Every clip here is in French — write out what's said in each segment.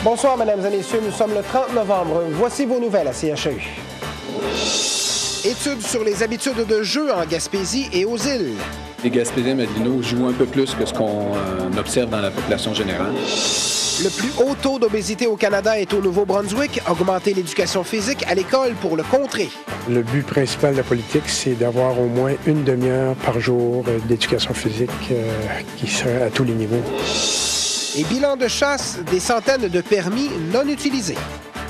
Bonsoir, mesdames et messieurs. Nous sommes le 30 novembre. Voici vos nouvelles à CHU. Études sur les habitudes de jeu en Gaspésie et aux îles. Les Gaspésiens Madelino jouent un peu plus que ce qu'on observe dans la population générale. Le plus haut taux d'obésité au Canada est au Nouveau-Brunswick. Augmenter l'éducation physique à l'école pour le contrer. Le but principal de la politique, c'est d'avoir au moins une demi-heure par jour d'éducation physique qui serait à tous les niveaux. Et bilan de chasse, des centaines de permis non utilisés.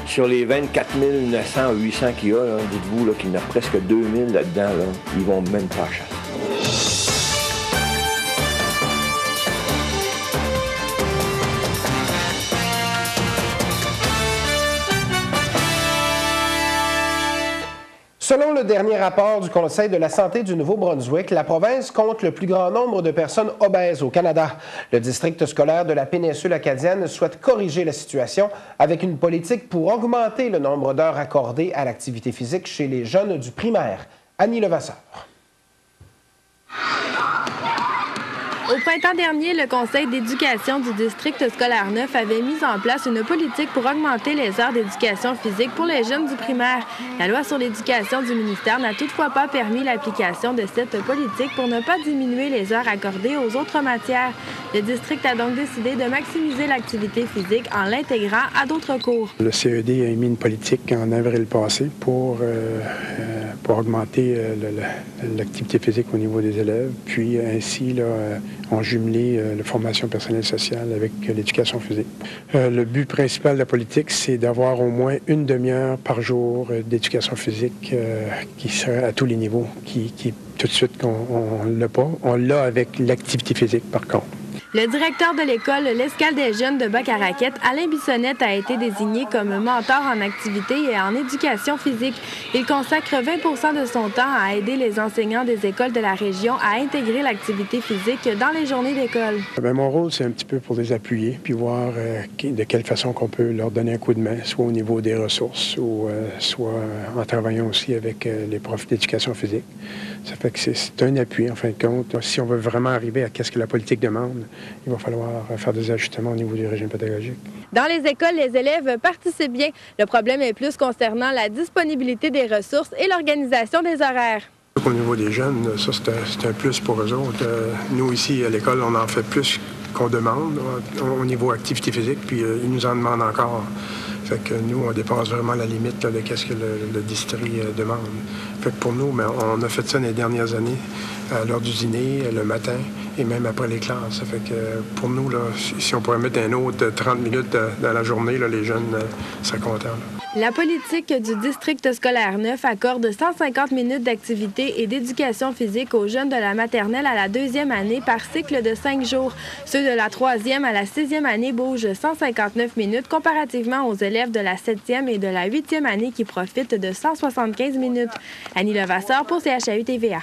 Sur les 24 900 ou 800 qu'il y a, dites-vous qu'il y en a presque 2000 là-dedans. Ils vont même pas à la chasse. Selon le dernier rapport du Conseil de la santé du Nouveau-Brunswick, la province compte le plus grand nombre de personnes obèses au Canada. Le district scolaire de la péninsule acadienne souhaite corriger la situation avec une politique pour augmenter le nombre d'heures accordées à l'activité physique chez les jeunes du primaire. Annie Levasseur. Au printemps dernier, le Conseil d'éducation du district scolaire 9 avait mis en place une politique pour augmenter les heures d'éducation physique pour les jeunes du primaire. La loi sur l'éducation du ministère n'a toutefois pas permis l'application de cette politique pour ne pas diminuer les heures accordées aux autres matières. Le district a donc décidé de maximiser l'activité physique en l'intégrant à d'autres cours. Le CED a émis une politique en avril passé pour augmenter l'activité physique au niveau des élèves, puis ainsi ont jumelé la formation personnelle sociale avec l'éducation physique. Le but principal de la politique, c'est d'avoir au moins une demi-heure par jour d'éducation physique qui serait à tous les niveaux, qui tout de suite, on ne l'a pas. On l'a avec l'activité physique, par contre. Le directeur de l'école L'Escale des jeunes de Bac-à-Raquette, Alain Bissonnette, a été désigné comme mentor en activité et en éducation physique. Il consacre 20 de son temps à aider les enseignants des écoles de la région à intégrer l'activité physique dans les journées d'école. Mon rôle, c'est un petit peu pour les appuyer puis voir de quelle façon qu'on peut leur donner un coup de main, soit au niveau des ressources ou soit en travaillant aussi avec les profs d'éducation physique. Ça fait que c'est un appui, en fin de compte. Si on veut vraiment arriver à ce que la politique demande, il va falloir faire des ajustements au niveau du régime pédagogique. Dans les écoles, les élèves participent bien. Le problème est plus concernant la disponibilité des ressources et l'organisation des horaires. Au niveau des jeunes, ça, c'est un plus pour eux autres. Nous, ici, à l'école, on en fait plus qu'on demande au niveau activité physique, puis ils nous en demandent encore. Fait que nous, on dépasse vraiment la limite de ce que le district demande. Fait que pour nous, on a fait ça dans les dernières années, à l'heure du dîner, le matin et même après les classes. Ça fait que pour nous, là, si on pourrait mettre un autre 30 minutes dans la journée, là, les jeunes seraient contents. La politique du district scolaire 9 accorde 150 minutes d'activité et d'éducation physique aux jeunes de la maternelle à la 2e année par cycle de 5 jours. Ceux de la 3e à la 6e année bougent 159 minutes comparativement aux élèves de la 7e et de la 8e année qui profitent de 175 minutes. Annie Levasseur pour CHU TVA.